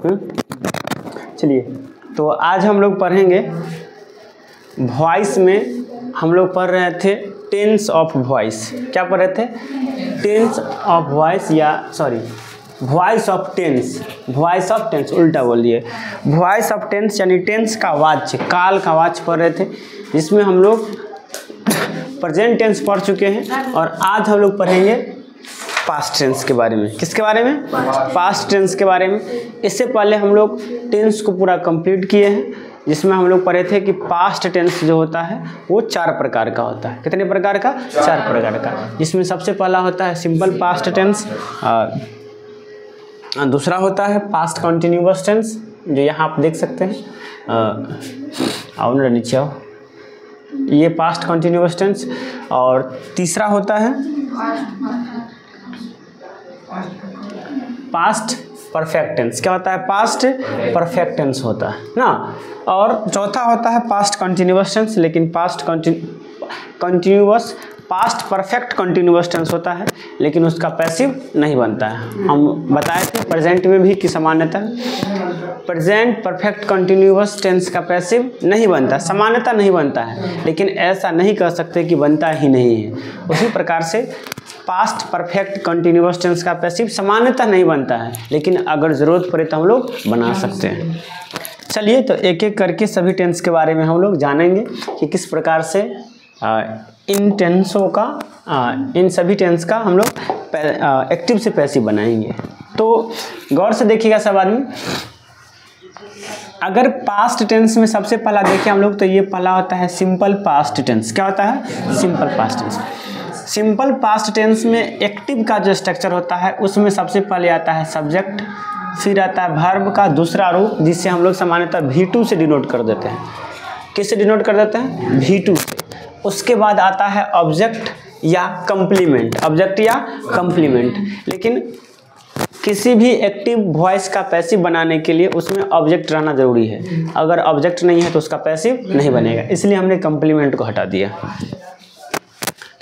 चलिए, तो आज हम लोग पढ़ेंगे वॉइस में। हम लोग पढ़ रहे थे टेंस ऑफ वॉइस। क्या पढ़ रहे थे? टेंस ऑफ वॉइस, या sorry voice of tense. Voice of tense उल्टा बोल दिए। वॉइस ऑफ टेंस यानी टेंस का वाच्य, काल का वाच्य पढ़ रहे थे, जिसमें हम लोग प्रेजेंट टेंस पढ़ चुके हैं और आज हम लोग पढ़ेंगे पास्ट टेंस के बारे में। किसके बारे में? पास्ट टेंस के बारे में। इससे पहले हम लोग टेंस को पूरा कंप्लीट किए हैं, जिसमें हम लोग पढ़े थे कि पास्ट टेंस जो होता है वो 4 प्रकार का होता है। कितने प्रकार का? 4 प्रकार का। जिसमें सबसे पहला होता है सिंपल पास्ट टेंस, दूसरा होता है पास्ट कंटिन्यूअस टेंस, जो यहाँ आप देख सकते हैं। आओ ना नीचे आओ, ये पास्ट कंटिन्यूअस टेंस। और तीसरा होता है पास्ट परफेक्ट टेंस। क्या होता है? पास्ट परफेक्ट टेंस होता है ना। और चौथा होता है पास्ट कंटिन्यूअस टेंस, लेकिन past continuous past perfect continuous tense होता है, लेकिन उसका पैसिव नहीं बनता है। हम बताए थे प्रेजेंट में भी कि सामान्यतः प्रेजेंट परफेक्ट कंटिन्यूअस टेंस का पैसिव नहीं बनता, सामान्यतः नहीं बनता है, लेकिन ऐसा नहीं कह सकते कि बनता ही नहीं है। उसी प्रकार से पास्ट परफेक्ट कंटिन्यूअस टेंस का पैसिव सामान्यतः नहीं बनता है, लेकिन अगर ज़रूरत पड़े तो हम लोग बना सकते हैं। चलिए, तो एक एक करके सभी टेंस के बारे में हम लोग जानेंगे कि किस प्रकार से इन टेंसों का इन सभी टेंस का हम लोग एक्टिव से पैसिव बनाएंगे। तो गौर से देखिएगा सब आदमी। अगर पास्ट टेंस में सबसे पहला देखें हम लोग, तो ये पहला होता है सिंपल पास्ट टेंस। क्या होता है? Simple past tense. Simple past tense में एक्टिव का जो स्ट्रक्चर होता है उसमें सबसे पहले आता है सब्जेक्ट, फिर आता है वर्ब का दूसरा रूप, जिससे हम लोग सामान्यतः V2 से डिनोट कर देते हैं। किससे डिनोट कर देते हैं? V2 से। उसके बाद आता है ऑब्जेक्ट या कंप्लीमेंट, ऑब्जेक्ट या कंप्लीमेंट। लेकिन किसी भी एक्टिव वॉइस का पैसिव बनाने के लिए उसमें ऑब्जेक्ट रहना जरूरी है। अगर ऑब्जेक्ट नहीं है तो उसका पैसिव नहीं बनेगा, इसलिए हमने कंप्लीमेंट को हटा दिया।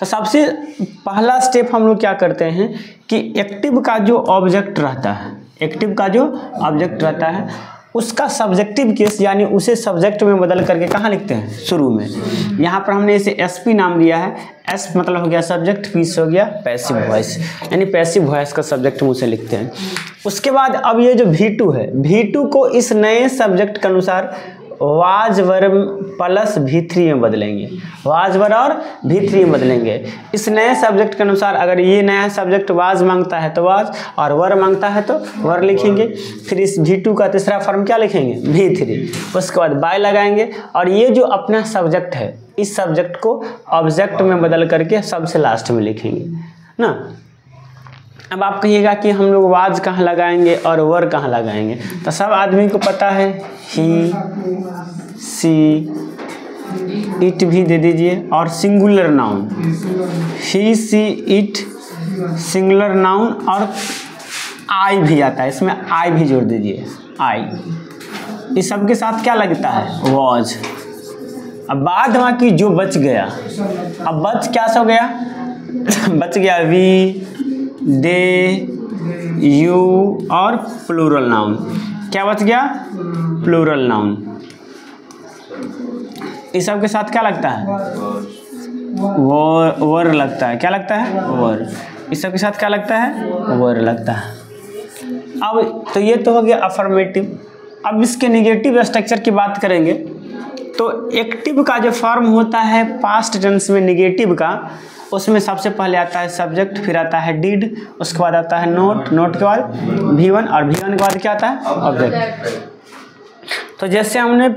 तो सबसे पहला स्टेप हम लोग क्या करते हैं कि एक्टिव का जो ऑब्जेक्ट रहता है, एक्टिव का जो ऑब्जेक्ट रहता है उसका सब्जेक्टिव केस, यानी उसे सब्जेक्ट में बदल करके कहाँ लिखते हैं? शुरू में। यहाँ पर हमने इसे SP नाम दिया है। S मतलब हो गया सब्जेक्ट, P से हो गया पैसिव वॉइस, यानी पैसिव वॉइस का सब्जेक्ट मुँह से लिखते हैं। उसके बाद अब ये जो V2 है, V2 को इस नए सब्जेक्ट के अनुसार वाज वर्ब प्लस V3 में बदलेंगे। वाज वर्ब और V3 में बदलेंगे। इस नए सब्जेक्ट के अनुसार अगर ये नया सब्जेक्ट वाज मांगता है तो वाज, और वर मांगता है तो वर लिखेंगे। फिर इस V2 का तीसरा फॉर्म क्या लिखेंगे? V3। उसके बाद बाय लगाएंगे, और ये जो अपना सब्जेक्ट है इस सब्जेक्ट को ऑब्जेक्ट में बदल करके सबसे लास्ट में लिखेंगे ना। अब आप कहिएगा कि हम लोग वाज कहाँ लगाएंगे और वर कहाँ लगाएंगे? तो सब आदमी को पता है, ही सी इट भी दे दीजिए, और singular noun he see it singular noun, और आई भी आता है, इसमें आई भी जोड़ दीजिए, आई। इस सब के साथ क्या लगता है? वॉज। अब बाद बाकी जो बच गया, अब बच क्या हो गया? बच गया वी, दे, यू और प्लूरल नाउन। क्या बच गया? Plural noun. इस सब के साथ क्या लगता है? वर लगता है। क्या लगता है? वर। इस सब के साथ क्या लगता है? वर लगता है। अब तो ये तो हो गया अफर्मेटिव। अब इसके निगेटिव स्ट्रक्चर की बात करेंगे तो एक्टिव का जो फॉर्म होता है पास्ट टेंस में निगेटिव का, उसमें सबसे पहले आता है सब्जेक्ट, फिर आता है डिड, उसके बाद आता है नोट, नोट के बाद V1, और V1 के बाद क्या आता है? ऑब्जेक्ट। तो जैसे हमने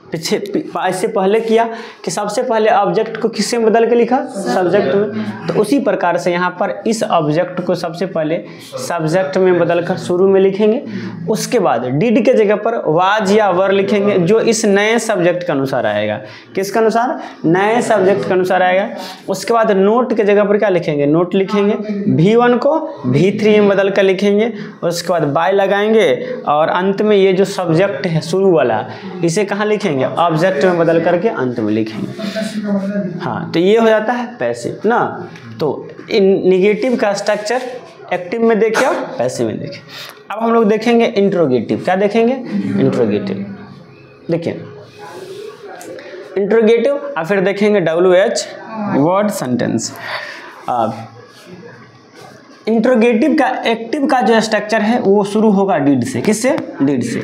पीछे इससे पहले किया कि सबसे पहले ऑब्जेक्ट को किससे बदल के लिखा? सब्जेक्ट में। तो उसी प्रकार से यहाँ पर इस ऑब्जेक्ट को सबसे पहले सब्जेक्ट में बदलकर शुरू में लिखेंगे। उसके बाद डिड के जगह पर वाज या वर लिखेंगे, जो इस नए सब्जेक्ट के अनुसार आएगा। किसके अनुसार? नए सब्जेक्ट के अनुसार आएगा। उसके बाद नोट के जगह पर क्या लिखेंगे? नोट लिखेंगे। V1 को V3 में बदल कर लिखेंगे। उसके बाद बाय लगाएंगे, और अंत में ये जो सब्जेक्ट है शुरू वाला, इसे कहाँ लिखेंगे? ऑब्जेक्ट में बदल करके अंत में लिखेंगे। हाँ, तो ये हो जाता है पैसिव ना। तो इन निगेटिव का स्ट्रक्चर एक्टिव में देखे और पैसिव में देखे। अब हम लोग देखेंगे इंट्रोगेटिव। क्या देखेंगे? इंट्रोगेटिव। देखिए इंट्रोगेटिव और फिर देखेंगे WH वर्ड सेंटेंस। इंट्रोगेटिव का एक्टिव का जो स्ट्रक्चर है वो शुरू होगा डिड से। किससे? डिड से।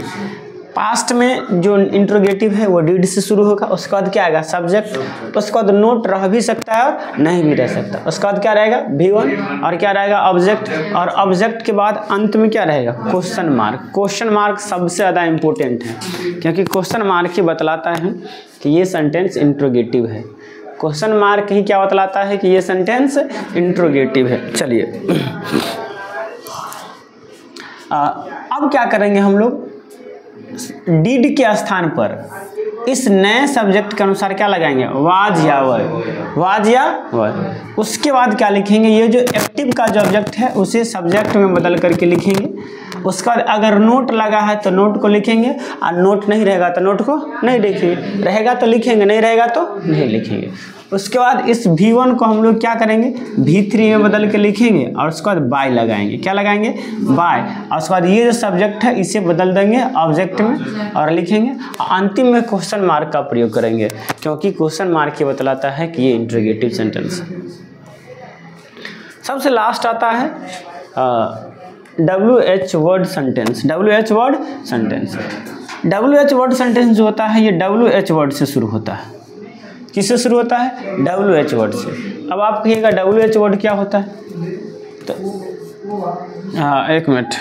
पास्ट में जो इंट्रोगेटिव है वो डिड से शुरू होगा। उसके बाद क्या आएगा? सब्जेक्ट। उसके बाद नोट रह भी सकता है और नहीं भी रह सकता। उसके बाद क्या रहेगा? V1 और क्या रहेगा? ऑब्जेक्ट। और ऑब्जेक्ट के बाद अंत में क्या रहेगा? Question mark. क्वेश्चन मार्क सबसे ज़्यादा इंपॉर्टेंट है क्योंकि क्वेश्चन मार्क ही बतलाता है कि ये सेंटेंस इंट्रोगेटिव है। क्वेश्चन मार्क ही क्या बतलाता है कि ये सेंटेंस इंट्रोगेटिव है। चलिए अब क्या करेंगे हम लोग? डिड के स्थान पर इस नए सब्जेक्ट के अनुसार क्या लगाएंगे? वाज या वर। वाज या वर। उसके बाद क्या लिखेंगे? ये जो एक्टिव का जो ऑब्जेक्ट है उसे सब्जेक्ट में बदल करके लिखेंगे। उसके बाद अगर नोट लगा है तो नोट को लिखेंगे और नोट नहीं रहेगा तो नोट को नहीं लिखेंगे। रहेगा तो लिखेंगे, नहीं रहेगा तो नहीं लिखेंगे। उसके बाद इस V1 को हम लोग क्या करेंगे? V3 में बदल के लिखेंगे और उसके बाद बाय लगाएंगे। क्या लगाएंगे? बाय। और उसके बाद ये जो सब्जेक्ट है इसे बदल देंगे ऑब्जेक्ट में और लिखेंगे। और अंतिम में क्वेश्चन मार्क का प्रयोग करेंगे क्योंकि क्वेश्चन मार्क ये बतलाता है कि ये इंट्रोगेटिव सेंटेंस है। सबसे लास्ट आता है WH word sentence. WH word sentence. WH word sentence जो होता है ये WH वर्ड से शुरू होता है। किससे शुरू होता है? WH वर्ड से। अब आप कहिएगा WH वर्ड क्या होता है? तो एक मिनट।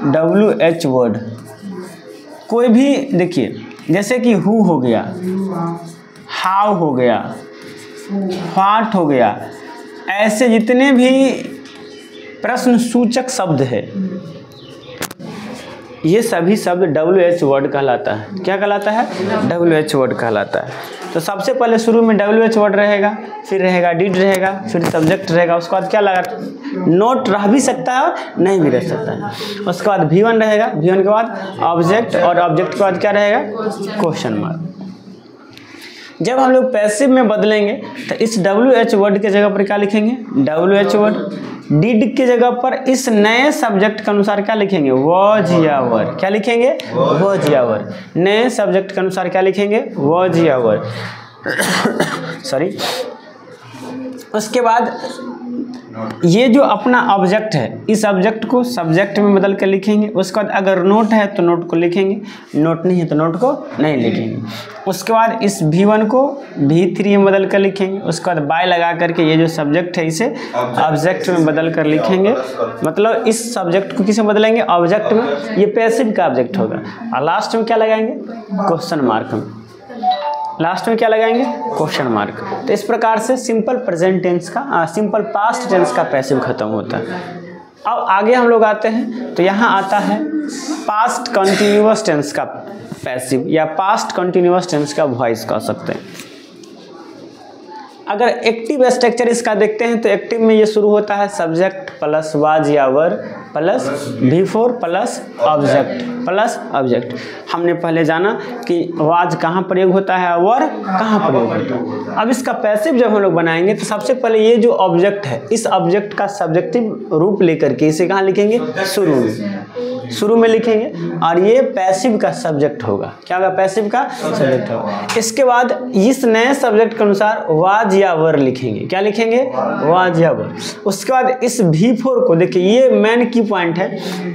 WH वर्ड कोई भी देखिए, जैसे कि हु हो गया, हाउ हो गया, व्हाट हो गया, ऐसे जितने भी प्रश्न सूचक शब्द है ये सभी शब्द WH वर्ड कहलाता है। क्या कहलाता है? WH वर्ड कहलाता है। तो सबसे पहले शुरू में WH वर्ड रहेगा, फिर रहेगा डिड रहेगा, फिर सब्जेक्ट रहेगा। उसके बाद क्या लगा? नोट रह भी सकता है और नहीं भी रह सकता है। उसके बाद V1 रहेगा, V1 के बाद ऑब्जेक्ट और ऑब्जेक्ट के बाद क्या रहेगा? Question mark. जब हम लोग पैसिव में बदलेंगे तो इस WH वर्ड के जगह पर क्या लिखेंगे? WH word. डिड के जगह पर इस नए सब्जेक्ट के अनुसार क्या लिखेंगे? वॉज या वर। क्या लिखेंगे? वॉज या वर। नए सब्जेक्ट के अनुसार क्या लिखेंगे? वॉज या वर। सॉरी। उसके बाद ये जो अपना ऑब्जेक्ट है इस ऑब्जेक्ट को सब्जेक्ट में बदल कर लिखेंगे। उसके बाद अगर नोट है तो नोट को लिखेंगे, नोट नहीं है तो नोट को नहीं लिखेंगे। उसके बाद इस V1 को V3 में बदल कर लिखेंगे। उसके बाद बाय लगा करके ये जो सब्जेक्ट है इसे ऑब्जेक्ट में बदल कर लिखेंगे। मतलब इस सब्जेक्ट को किसे बदलेंगे? ऑब्जेक्ट में। ये पैसिव का ऑब्जेक्ट होगा। और लास्ट में क्या लगाएंगे? क्वेश्चन मार्क में। लास्ट में क्या लगाएंगे? Question mark. तो इस प्रकार से सिंपल प्रेजेंट टेंस का सिंपल पास्ट टेंस का पैसिव खत्म होता है। अब आगे हम लोग आते हैं तो यहाँ आता है पास्ट कंटिन्यूअस टेंस का पैसिव या पास्ट कंटिन्यूअस टेंस का वॉइस कह सकते हैं। अगर एक्टिव स्ट्रक्चर इसका देखते हैं तो एक्टिव में ये शुरू होता है सब्जेक्ट प्लस वाज या वर प्लस V4 प्लस ऑब्जेक्ट। हमने पहले जाना कि वाज कहाँ प्रयोग होता है, वर कहाँ प्रयोग होता है। अब इसका पैसिव जब हम लोग बनाएंगे तो सबसे पहले ये जो ऑब्जेक्ट है इस ऑब्जेक्ट का सब्जेक्टिव रूप लेकर के इसे कहाँ लिखेंगे? शुरू में लिखेंगे। और ये पैसिव का सब्जेक्ट होगा। क्या होगा? पैसिव का सब्जेक्ट होगा। इसके बाद इस नए सब्जेक्ट के अनुसार वाज या वर लिखेंगे। क्या लिखेंगे? वाज या वर। उसके बाद इस V4 को देखिए, ये मेन की पॉइंट है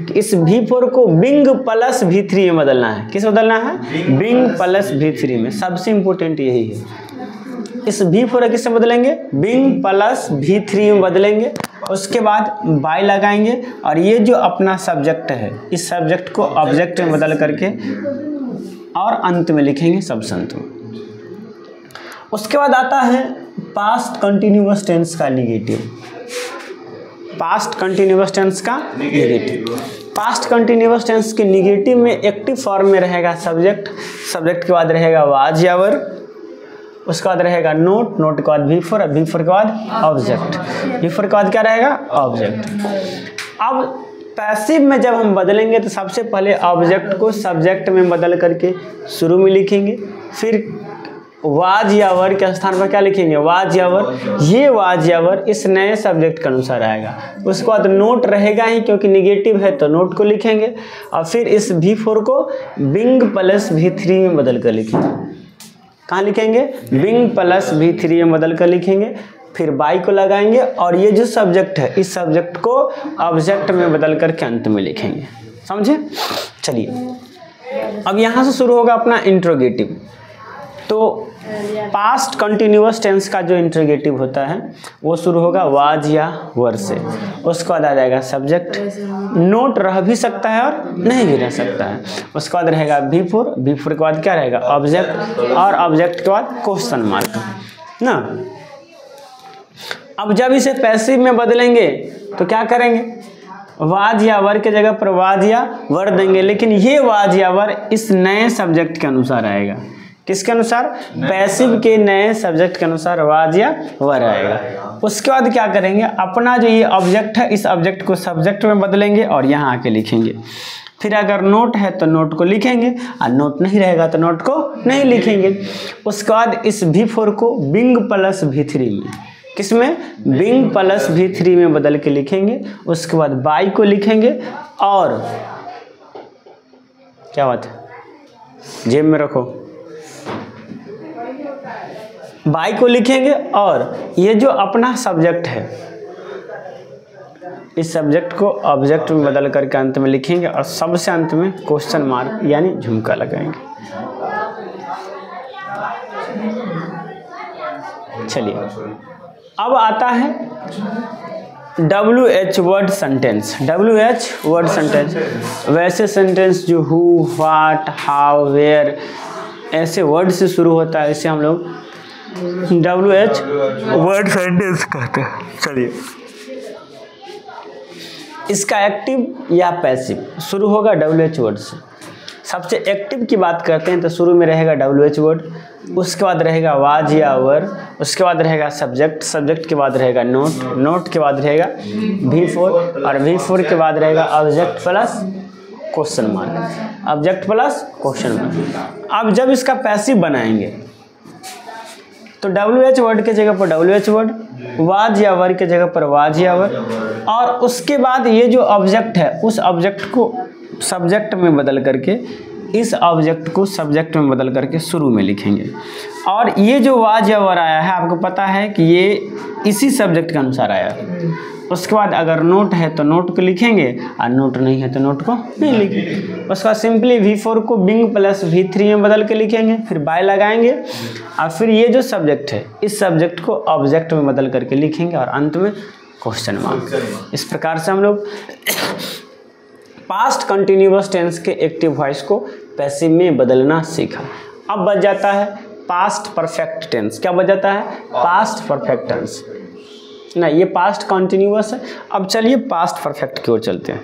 कि इस V4 को बिंग प्लस V3 में बदलना है। किस बदलना है? बिंग प्लस V3 में। सबसे इंपॉर्टेंट यही है। इस V4 किससे बदलेंगे? बिंग प्लस V3 में बदलेंगे। उसके बाद बाय लगाएंगे और ये जो अपना सब्जेक्ट है इस सब्जेक्ट को ऑब्जेक्ट में बदल करके और अंत में लिखेंगे शब्द। उसके बाद आता है पास्ट कंटिन्यूअस टेंस का निगेटिव। पास्ट कंटिन्यूअस टेंस का निगेटिव। पास्ट कंटिन्यूअस टेंस के निगेटिव में एक्टिव फॉर्म में रहेगा सब्जेक्ट, सब्जेक्ट के बाद रहेगा वाज या वर, उसके बाद रहेगा नोट, नोट के बाद V4 और V4 के बाद ऑब्जेक्ट, V4 के बाद क्या रहेगा? ऑब्जेक्ट। अब पैसिव में जब हम बदलेंगे तो सबसे पहले ऑब्जेक्ट को सब्जेक्ट में बदल करके शुरू में लिखेंगे, फिर वाज या वर के स्थान पर क्या लिखेंगे, वाज या वर। ये वाज या वर इस नए सब्जेक्ट के अनुसार आएगा। उसके बाद नोट रहेगा ही, क्योंकि निगेटिव है तो नोट को लिखेंगे, और फिर इस V4 को बिंग प्लस V3 में बदल कर लिखेंगे। कहाँ लिखेंगे, बिंग प्लस V3 में बदल कर लिखेंगे। फिर बाई को लगाएंगे और ये जो सब्जेक्ट है इस सब्जेक्ट को ऑब्जेक्ट में बदल करके अंत में लिखेंगे। समझे। चलिए अब यहाँ से शुरू होगा अपना इंट्रोगेटिव। तो पास्ट कंटिन्यूअस टेंस का जो इंट्रोगेटिव होता है वो शुरू होगा वाज या वर से। उसके बाद आ जाएगा सब्जेक्ट, नोट रह भी सकता है और नहीं भी रह सकता है। उसके बाद रहेगा V4, V4 के बाद क्या रहेगा, ऑब्जेक्ट, और ऑब्जेक्ट के बाद क्वेश्चन मार्क ना। अब जब इसे पैसिव में बदलेंगे तो क्या करेंगे, वाज या वर के जगह पर वाज या वर देंगे, लेकिन ये वाज या वर इस नए सब्जेक्ट के अनुसार आएगा। किसके अनुसार, पैसिव के नए सब्जेक्ट के अनुसार वाज या वर आएगा। उसके बाद क्या करेंगे, अपना जो ये ऑब्जेक्ट है इस ऑब्जेक्ट को सब्जेक्ट में बदलेंगे और यहाँ आके लिखेंगे। फिर अगर नोट है तो नोट को लिखेंगे, और नोट नहीं रहेगा तो नोट को नहीं लिखेंगे। उसके बाद इस V4 को बिंग प्लस V3 में, किसमें, बिंग प्लस V3 में बदल के लिखेंगे। उसके बाद बाई को लिखेंगे और क्या बात है, जेब में रखो, बाई को लिखेंगे और ये जो अपना सब्जेक्ट है इस सब्जेक्ट को ऑब्जेक्ट में बदल करके अंत में लिखेंगे और सबसे अंत में क्वेश्चन मार्क यानी झुमका लगाएंगे। चलिए अब आता है WH word sentence. WH word sentence वैसे सेंटेंस जो हु, व्हाट, हाउ, वेयर ऐसे वर्ड से शुरू होता है, इसे हम लोग WH वर्ड सेंटेंस कहते हैं। चलिए इसका एक्टिव या पैसिव शुरू होगा WH वर्ड से। सबसे एक्टिव की बात करते हैं तो शुरू में रहेगा WH वर्ड, उसके बाद रहेगा वाज या वर, उसके बाद रहेगा सब्जेक्ट, सब्जेक्ट के बाद रहेगा नोट, नोट के बाद रहेगा V4 और V4 के बाद रहेगा object plus question mark, object plus question mark. अब जब इसका पैसिव बनाएंगे तो WH वर्ड के जगह पर WH वर्ड, वाज या वर के जगह पर वाज या वर, और उसके बाद ये जो ऑब्जेक्ट है उस ऑब्जेक्ट को सब्जेक्ट में बदल करके, इस ऑब्जेक्ट को सब्जेक्ट में बदल करके शुरू में लिखेंगे। और ये जो वाज या वर आया है आपको पता है कि ये इसी सब्जेक्ट के अनुसार आया है। उसके बाद अगर नोट है तो नोट को लिखेंगे और नोट नहीं है तो नोट को नहीं लिखेंगे। उसके बाद सिंपली V4 को बिंग प्लस V3 में बदल के लिखेंगे, फिर बाय लगाएंगे और फिर ये जो सब्जेक्ट है इस सब्जेक्ट को ऑब्जेक्ट में बदल करके लिखेंगे और अंत में क्वेश्चन मार्क। इस प्रकार से हम लोग पास्ट कंटिन्यूअस टेंस के एक्टिव वॉइस को पैसिव में बदलना सीखा। अब बच जाता है पास्ट परफेक्ट टेंस। क्या बच जाता है, पास्ट परफेक्ट टेंस ना, ये पास्ट कंटिन्यूअस है। अब चलिए पास्ट परफेक्ट की ओर चलते हैं।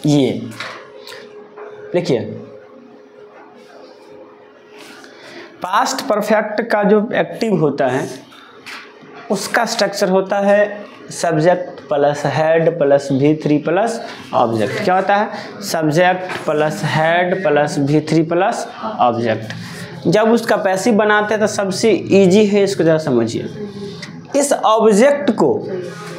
ये देखिए पास्ट परफेक्ट का जो एक्टिव होता है उसका स्ट्रक्चर होता है subject plus head plus V3 plus object. क्या होता है, subject plus head plus V3 plus object. जब उसका पैसिव बनाते हैं तो सबसे इजी है, इसको जरा समझिए। इस ऑब्जेक्ट को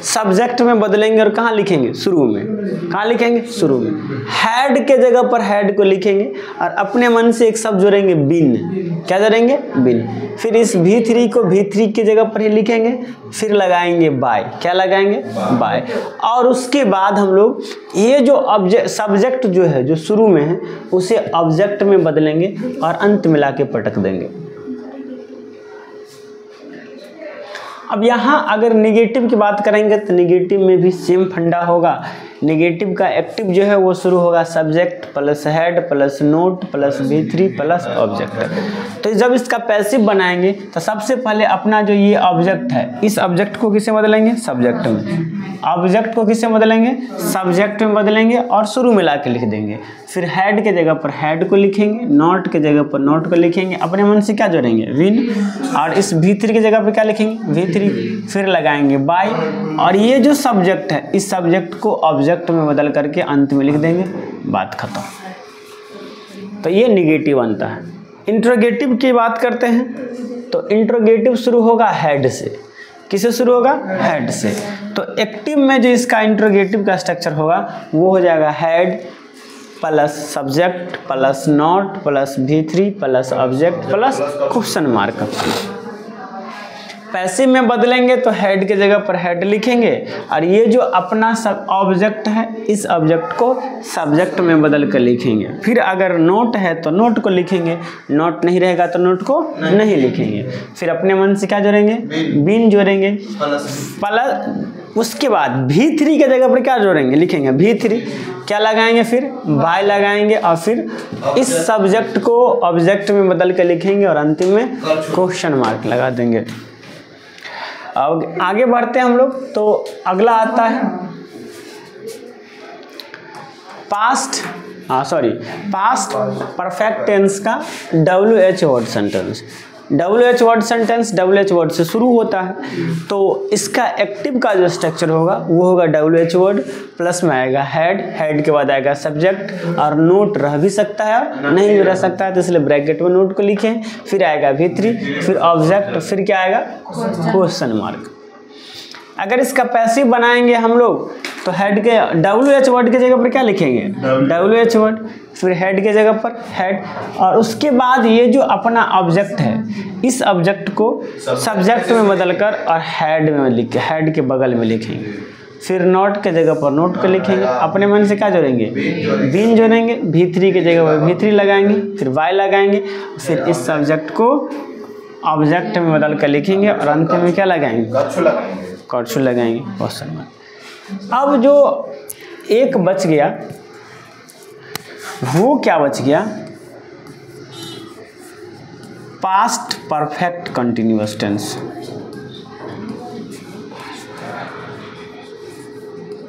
सब्जेक्ट में बदलेंगे और कहाँ लिखेंगे, शुरू में। कहाँ लिखेंगे, शुरू में। हेड के जगह पर हेड को लिखेंगे और अपने मन से एक शब्द जोड़ेंगे बिन। क्या जोड़ेंगे, बिन। फिर इस V3 को V3 की जगह पर ही लिखेंगे, फिर लगाएंगे बाय। क्या लगाएंगे, बाय। और उसके बाद हम लोग ये जो सब्जेक्ट जो है जो शुरू में है उसे ऑब्जेक्ट में बदलेंगे और अंत में लाके पटक देंगे। अब यहाँ अगर निगेटिव की बात करेंगे तो निगेटिव में भी सेम फंडा होगा। निगेटिव का एक्टिव जो है वो शुरू होगा subject plus head plus note plus V3 plus object. तो जब इसका पैसिव बनाएंगे तो सबसे पहले अपना जो ये ऑब्जेक्ट है इस ऑब्जेक्ट को किसे बदलेंगे, सब्जेक्ट में। ऑब्जेक्ट को किसे बदलेंगे, सब्जेक्ट में बदलेंगे और शुरू में ला के लिख देंगे। फिर हेड के जगह पर हेड को लिखेंगे, नॉट के जगह पर नॉट को लिखेंगे, अपने मन से क्या जोड़ेंगे विन, और इस V3 की जगह पर क्या लिखेंगे V3, फिर लगाएंगे बाय, और ये जो सब्जेक्ट है इस सब्जेक्ट को ऑब्जेक्ट में बदल करके अंत में लिख देंगे, बात खत्म। तो ये निगेटिव बनता है। इंट्रोगेटिव की बात करते हैं तो इंट्रोगेटिव शुरू होगा हेड से। किससे शुरू होगा? हेड से। तो एक्टिव में जो इसका इंट्रोगेटिव का स्ट्रक्चर होगा वो हो जाएगा head plus subject plus not plus V3 plus object plus question mark. Passive में बदलेंगे तो हेड के जगह पर हेड लिखेंगे, और ये जो अपना सब ऑब्जेक्ट है इस ऑब्जेक्ट को सब्जेक्ट में बदल कर लिखेंगे। फिर अगर नोट है तो नोट को लिखेंगे, नोट नहीं रहेगा तो नोट को नहीं लिखेंगे। फिर अपने मन से क्या जोड़ेंगे? बिन जोड़ेंगे प्लस, उसके बाद V3 के जगह पर क्या जोड़ेंगे? लिखेंगे V3, क्या लगाएंगे? फिर बाय लगाएंगे, और फिर इस सब्जेक्ट को ऑब्जेक्ट में बदल कर लिखेंगे और अंतिम में क्वेश्चन मार्क लगा देंगे। अब आगे बढ़ते हैं हम लोग। तो अगला आता है पास्ट परफेक्ट टेंस का WH word sentence. WH word sentence WH word से शुरू होता है, तो इसका एक्टिव का जो स्ट्रक्चर होगा वो होगा WH वर्ड प्लस में आएगा हेड, हेड के बाद आएगा सब्जेक्ट, और नोट रह भी सकता है और नहीं भी रह सकता है, तो इसलिए ब्रैकेट में नोट को लिखें। फिर आएगा V3, फिर ऑब्जेक्ट, फिर क्या आएगा? Question mark. अगर इसका पैसिव बनाएंगे हम लोग तो हेड के WH वर्ड के जगह पर क्या लिखेंगे? WH वर्ड, फिर हेड के जगह पर हेड, और उसके बाद ये जो अपना ऑब्जेक्ट है इस ऑब्जेक्ट को सब्जेक्ट में बदलकर और हेड में लिख, हेड के बगल में लिखेंगे। फिर नोट के जगह पर नोट को लिखेंगे, अपने मन से क्या जोड़ेंगे? बिन जोड़ेंगे, V3 के जगह पर V3 लगाएंगे, फिर बाय लगाएंगे, फिर इस सब्जेक्ट को ऑब्जेक्ट में बदल कर लिखेंगे और अंत में क्या लगाएंगे? कर्सर लगाएंगे, क्वेश्चन मार्क। अब जो एक बच गया वो क्या बच गया? Past perfect continuous tense.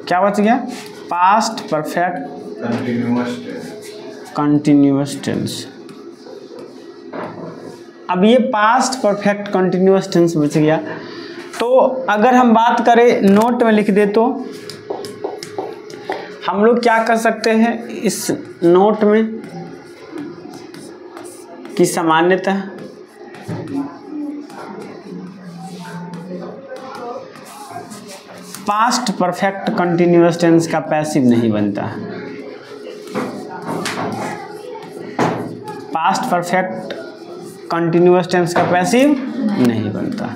क्या बच गया? Past perfect continuous tense. अब ये पास्ट परफेक्ट कंटिन्यूअस टेंस बच गया, तो अगर हम बात करें नोट में लिख दे तो हम लोग क्या कर सकते हैं इस नोट में कि सामान्यतः पास्ट परफेक्ट कंटिन्यूअस टेंस का पैसिव नहीं बनता है। पास्ट परफेक्ट कंटिन्यूअस टेंस का पैसिव नहीं बनता।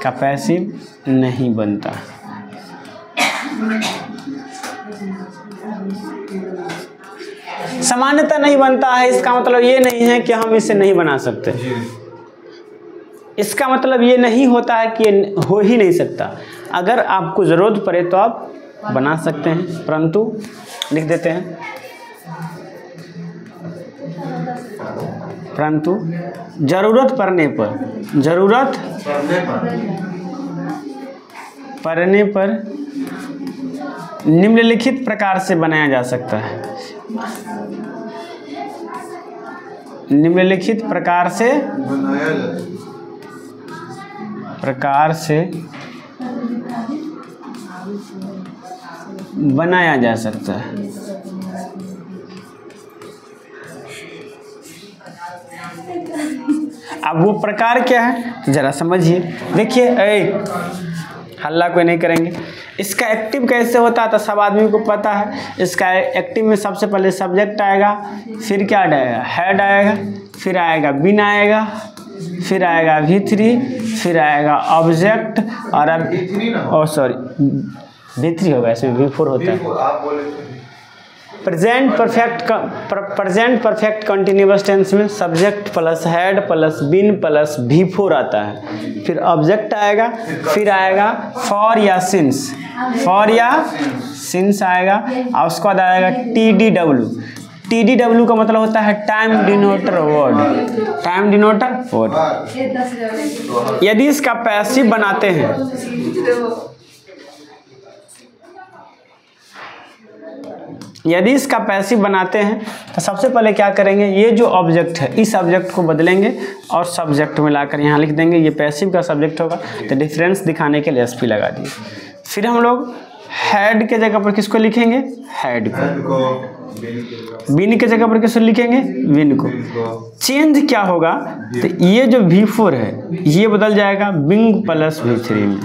का पैसिव नहीं बनता। सामान्यतः नहीं बनता है, इसका मतलब ये नहीं है कि हम इसे नहीं बना सकते। इसका मतलब ये नहीं होता है कि ये हो ही नहीं सकता। अगर आपको ज़रूरत पड़े तो आप बना सकते हैं, परंतु लिख देते हैं परंतु ज़रूरत पड़ने पर निम्नलिखित प्रकार से बनाया जा सकता है। निम्नलिखित प्रकार से बनाया जा सकता है। अब वो प्रकार क्या है जरा समझिए। देखिए, हल्ला कोई नहीं करेंगे। इसका एक्टिव कैसे होता है तो सब आदमी को पता है। इसका एक्टिव में सबसे पहले सब्जेक्ट आएगा, फिर क्या आएगा? हेड आएगा, फिर आएगा बिन आएगा, फिर आएगा V3, फिर आएगा ऑब्जेक्ट, और अब V3 होगा, इसमें V4 होता है। प्रेजेंट परफेक्ट कंटिन्यूअस टेंस में सब्जेक्ट प्लस हेड प्लस बिन प्लस V4 आता है। फिर ऑब्जेक्ट आएगा, फिर आएगा फॉर या सिंस आएगा, और उसके बाद आएगा TDW। TDW का मतलब होता है टाइम डिनोटर वर्ड, टाइम डिनोटर वर्ड। यदि इसका पैसिव बनाते हैं, यदि इसका पैसिव बनाते हैं तो सबसे पहले क्या करेंगे, ये जो ऑब्जेक्ट है इस ऑब्जेक्ट को बदलेंगे और सब्जेक्ट मिलाकर यहाँ लिख देंगे, ये पैसिव का सब्जेक्ट होगा, तो डिफरेंस दिखाने के लिए SP लगा दिए। फिर हम लोग हेड के जगह पर किसको लिखेंगे, हेड को, विन के जगह पर किसको लिखेंगे, विन को। चेंज क्या होगा, तो ये जो V4 है ये बदल जाएगा बिंग प्लस V3 में,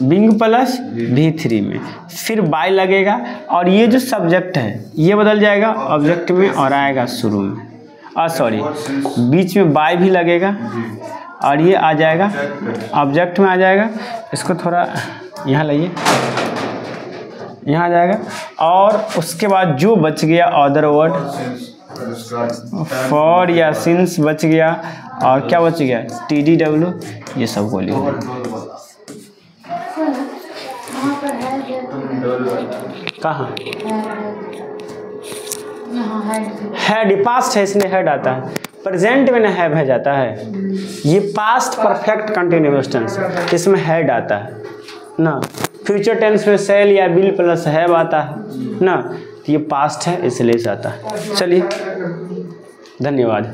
बिंग प्लस V3 में। फिर बाय लगेगा और ये जो सब्जेक्ट है ये बदल जाएगा ऑब्जेक्ट में और आएगा शुरू में, सॉरी बीच में बाय भी लगेगा और ये आ जाएगा ऑब्जेक्ट में आ जाएगा। इसको थोड़ा यहाँ लाइए, यहाँ आ जाएगा। और उसके बाद जो बच गया अदर वर्ड, फॉर या सिंस बच गया, और क्या बच गया, TDW, ये सब को लिख दें। कहाँ हेड, पास्ट है इसलिए हेड आता है, प्रेजेंट में हैव है जाता है, ये पास्ट परफेक्ट कंटिन्यूअस टेंस इसमें हेड आता है ना। फ्यूचर टेंस में सेल या बिल प्लस हैव आता है ना, तो ये पास्ट है इसलिए आता है। चलिए धन्यवाद।